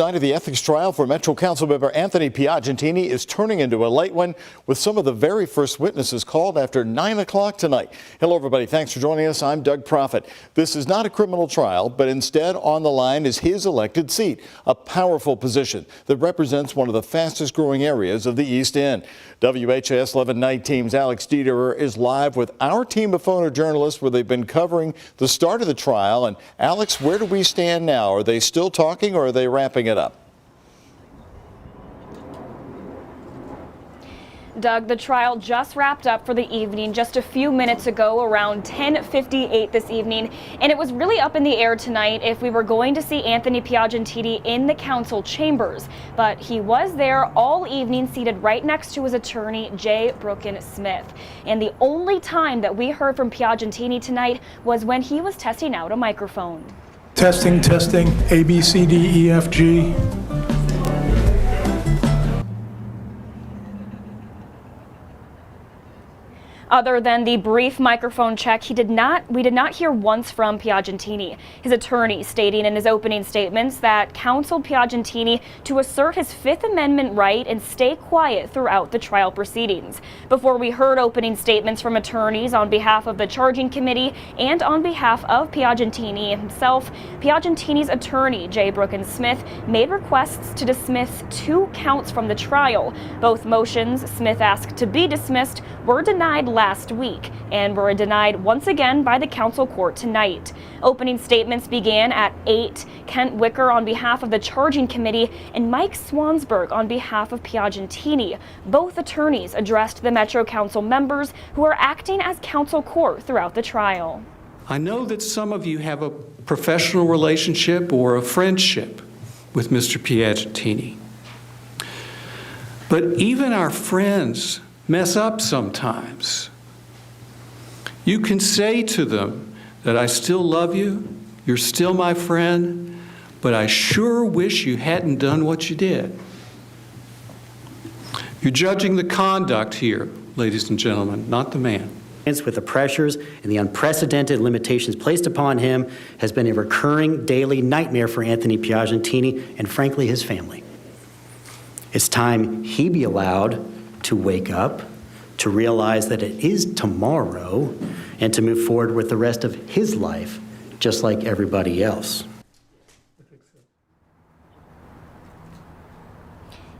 Night of the ethics trial for Metro Council member Anthony Piagentini is turning into a late one, with some of the very first witnesses called after 9 o'clock tonight. Hello, everybody. Thanks for joining us. I'm Doug Proffitt. This is not a criminal trial, but instead on the line is his elected seat, a powerful position that represents one of the fastest growing areas of the East End. WHAS 11 Night Team's Alex Dieterer is live with our team of photojournalists where they've been covering the start of the trial. And Alex, where do we stand now? Are they still talking or are they wrapping it up? Doug, the trial just wrapped up for the evening just a few minutes ago, around 10:58 this evening, and it was really up in the air tonight if we were going to see Anthony Piagentini in the council chambers. But he was there all evening, seated right next to his attorney, J. Brooken Smith. And the only time that we heard from Piagentini tonight was when he was testing out a microphone. Testing, A, B, C, D, E, F, G. Other than the brief microphone check, we did not hear once from Piagentini. His attorney stating in his opening statements that counseled Piagentini to assert his Fifth Amendment right and stay quiet throughout the trial proceedings. Before we heard opening statements from attorneys on behalf of the charging committee and on behalf of Piagentini himself, Piagentini's attorney, J. Brooken Smith, made requests to dismiss 2 counts from the trial. Both motions Smith asked to be dismissed were denied last week and were denied once again by the council court tonight. Opening statements began at 8. Kent Wicker on behalf of the charging committee and Mike Swansburg on behalf of Piagentini. Both attorneys addressed the Metro Council members who are acting as council court throughout the trial. I know that some of you have a professional relationship or a friendship with Mr. Piagentini. But even our friends mess up sometimes. You can say to them that I still love you, you're still my friend, but I sure wish you hadn't done what you did. You're judging the conduct here, ladies and gentlemen, not the man. With the pressures and the unprecedented limitations placed upon him has been a recurring daily nightmare for Anthony Piagentini and frankly his family. It's time he be allowed to wake up, to realize that it is tomorrow, and to move forward with the rest of his life, just like everybody else.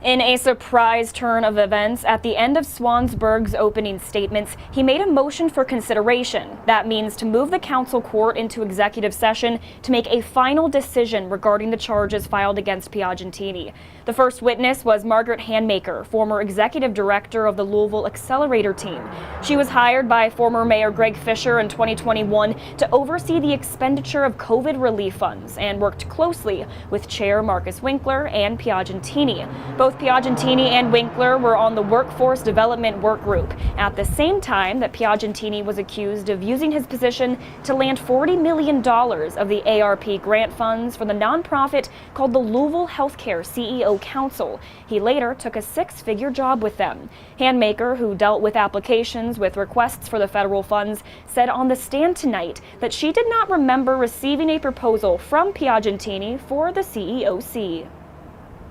In a surprise turn of events, at the end of Swansburg's opening statements, he made a motion for consideration. That means to move the council court into executive session to make a final decision regarding the charges filed against Piagentini. The first witness was Margaret Handmaker, former executive director of the Louisville Accelerator team. She was hired by former Mayor Greg Fisher in 2021 to oversee the expenditure of COVID relief funds and worked closely with Chair Marcus Winkler and Piagentini. Both Piagentini and Winkler were on the Workforce Development Work Group at the same time that Piagentini was accused of using his position to land $40 million of the ARP grant funds for the nonprofit called the Louisville Healthcare CEO Council. He later took a 6-figure job with them. Handmaker, who dealt with applications with requests for the federal funds, said on the stand tonight that she did not remember receiving a proposal from Piagentini for the CEOC.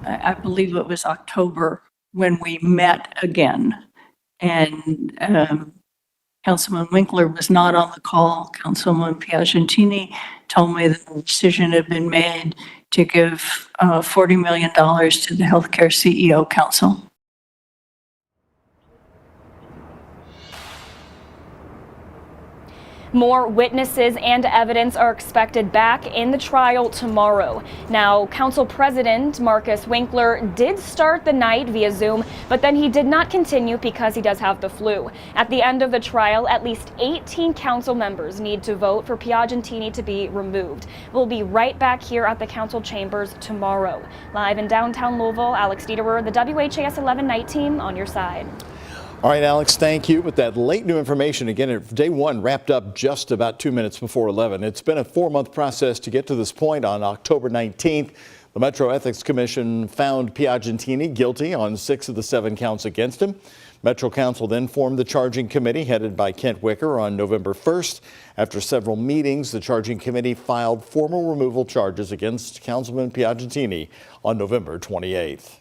I believe it was October when we met again, and Councilman Winkler was not on the call. Councilman Piagentini told me that the decision had been made to give $40 million to the Healthcare CEO Council. More witnesses and evidence are expected back in the trial tomorrow. Now, Council President Marcus Winkler did start the night via Zoom, but then he did not continue because he does have the flu. At the end of the trial, at least 18 council members need to vote for Piagentini to be removed. We'll be right back here at the council chambers tomorrow. Live in downtown Louisville, Alex Dieterer, the WHAS 11 Night Team on your side. All right, Alex, thank you. With that late new information, again, day one wrapped up just about 2 minutes before 11. It's been a 4-month process to get to this point. On October 19th, the Metro Ethics Commission found Piagentini guilty on 6 of the 7 counts against him. Metro Council then formed the charging committee headed by Kent Wicker on November 1st. After several meetings, the charging committee filed formal removal charges against Councilman Piagentini on November 28th.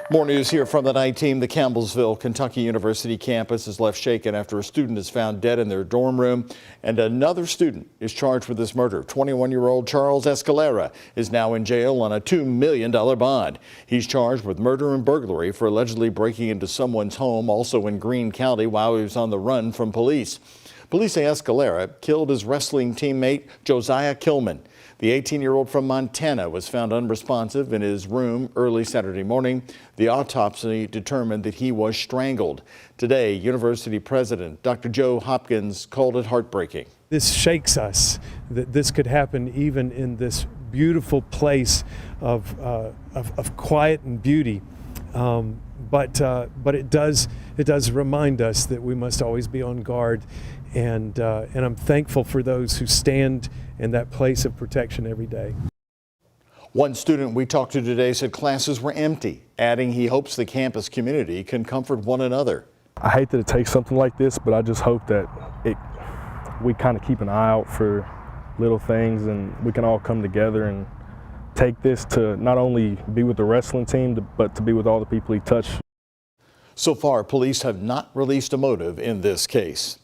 More news here from the night team. The Campbellville, Kentucky University campus is left shaken after a student is found dead in their dorm room, and another student is charged with this murder. 21-year-old Charles Escalera is now in jail on a $2 million bond. He's charged with murder and burglary for allegedly breaking into someone's home, also in Greene County, while he was on the run from police. Police say Escalera killed his wrestling teammate Josiah Kilman. The 18-year-old from Montana was found unresponsive in his room early Saturday morning. The autopsy determined that he was strangled. Today, University President Dr. Joe Hopkins called it heartbreaking. This shakes us that this could happen even in this beautiful place of quiet and beauty. But it does remind us that we must always be on guard. And I'm thankful for those who stand in that place of protection every day. One student we talked to today said classes were empty, adding he hopes the campus community can comfort one another. I hate that it takes something like this, but I just hope that we kind of keep an eye out for little things and we can all come together and take this to not only be with the wrestling team, but to be with all the people he touched. So far, police have not released a motive in this case.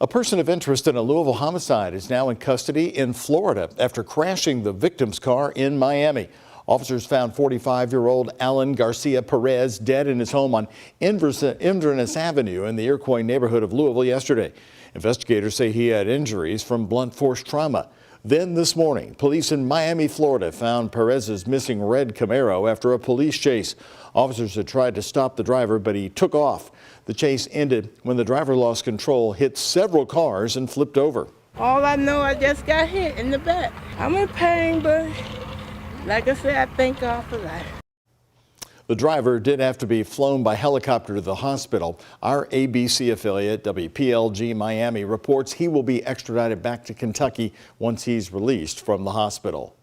A person of interest in a Louisville homicide is now in custody in Florida after crashing the victim's car in Miami. Officers found 45-year-old Alan Garcia Perez dead in his home on Inverness Avenue in the Iroquois neighborhood of Louisville yesterday. Investigators say he had injuries from blunt force trauma. Then this morning, police in Miami, Florida found Perez's missing red Camaro after a police chase. Officers had tried to stop the driver, but he took off. The chase ended when the driver lost control, hit several cars, and flipped over. All I know, I just got hit in the back. I'm in pain, but like I said, I thank God for life. The driver did have to be flown by helicopter to the hospital. Our ABC affiliate, WPLG Miami, reports he will be extradited back to Kentucky once he's released from the hospital.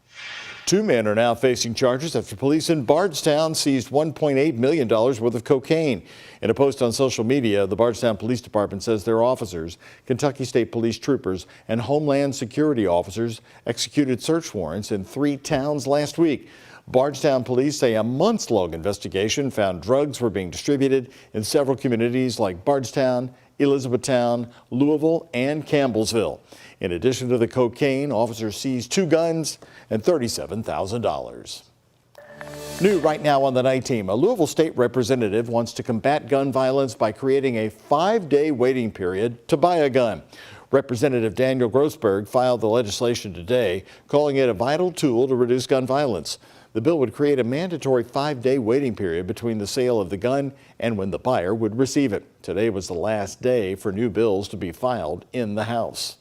Two men are now facing charges after police in Bardstown seized $1.8 million worth of cocaine. In a post on social media, the Bardstown Police Department says their officers, Kentucky State Police troopers, and Homeland Security officers executed search warrants in 3 towns last week. Bardstown police say a months-long investigation found drugs were being distributed in several communities like Bardstown, Elizabethtown, Louisville, and Campbellsville. In addition to the cocaine, officers seized 2 guns and $37,000. New right now on the night team, a Louisville state representative wants to combat gun violence by creating a 5-day waiting period to buy a gun. Representative Daniel Grossberg filed the legislation today, calling it a vital tool to reduce gun violence. The bill would create a mandatory 5-day waiting period between the sale of the gun and when the buyer would receive it. Today was the last day for new bills to be filed in the House.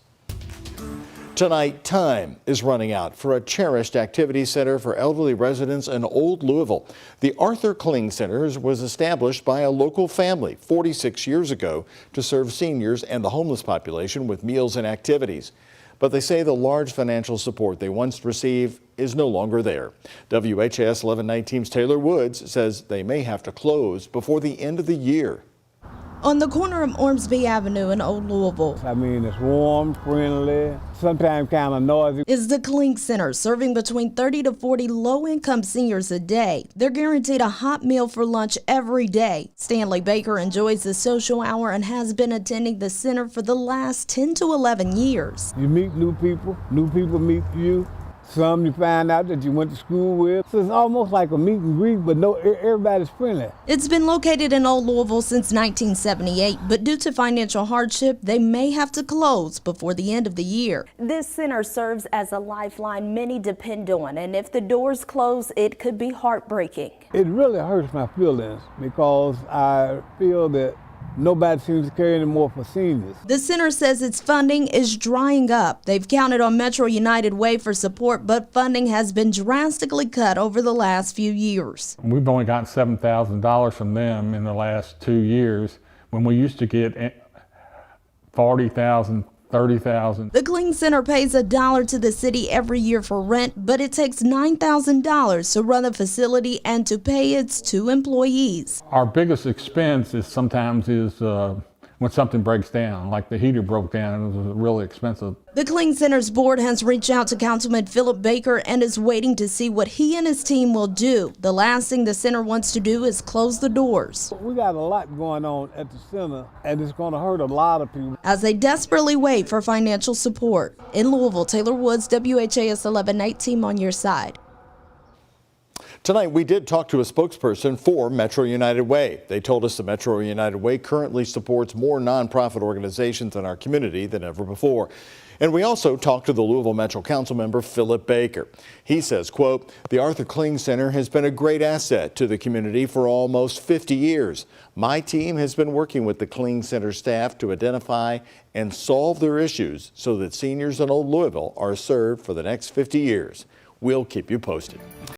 Tonight, time is running out for a cherished activity center for elderly residents in Old Louisville. The Arthur Kling Center was established by a local family 46 years ago to serve seniors and the homeless population with meals and activities. But they say the large financial support they once received is no longer there. WHAS11 night team's Taylor Woods says they may have to close before the end of the year. On the corner of Ormsby Avenue in Old Louisville. I mean, it's warm, friendly, sometimes kind of noisy. Is the Kling Center, serving between 30 to 40 low-income seniors a day. They're guaranteed a hot meal for lunch every day. Stanley Baker enjoys the social hour and has been attending the center for the last 10 to 11 years. You meet new people meet you. Some you find out that you went to school with. So it's almost like a meet and greet, but no, everybody's friendly. It's been located in Old Louisville since 1978, but due to financial hardship, they may have to close before the end of the year. This center serves as a lifeline many depend on, and if the doors close, it could be heartbreaking. It really hurts my feelings because I feel that nobody seems to care anymore for seniors. The center says its funding is drying up. They've counted on Metro United Way for support, but funding has been drastically cut over the last few years. We've only gotten $7,000 from them in the last 2 years when we used to get $40,000, $30,000. The Clean Center pays $1 to the city every year for rent, but it takes $9,000 to run the facility and to pay its 2 employees. Our biggest expense is sometimes when something breaks down, like the heater broke down, it was really expensive. The Clean Center's board has reached out to Councilman Philip Baker and is waiting to see what he and his team will do. The last thing the center wants to do is close the doors. We got a lot going on at the center, and it's going to hurt a lot of people. As they desperately wait for financial support. In Louisville, Taylor Woods, WHAS11 Night Team on your side. Tonight, we did talk to a spokesperson for Metro United Way. They told us the Metro United Way currently supports more nonprofit organizations in our community than ever before. And we also talked to the Louisville Metro Council member, Philip Baker. He says, quote, the Arthur Kling Center has been a great asset to the community for almost 50 years. My team has been working with the Kling Center staff to identify and solve their issues so that seniors in Old Louisville are served for the next 50 years. We'll keep you posted.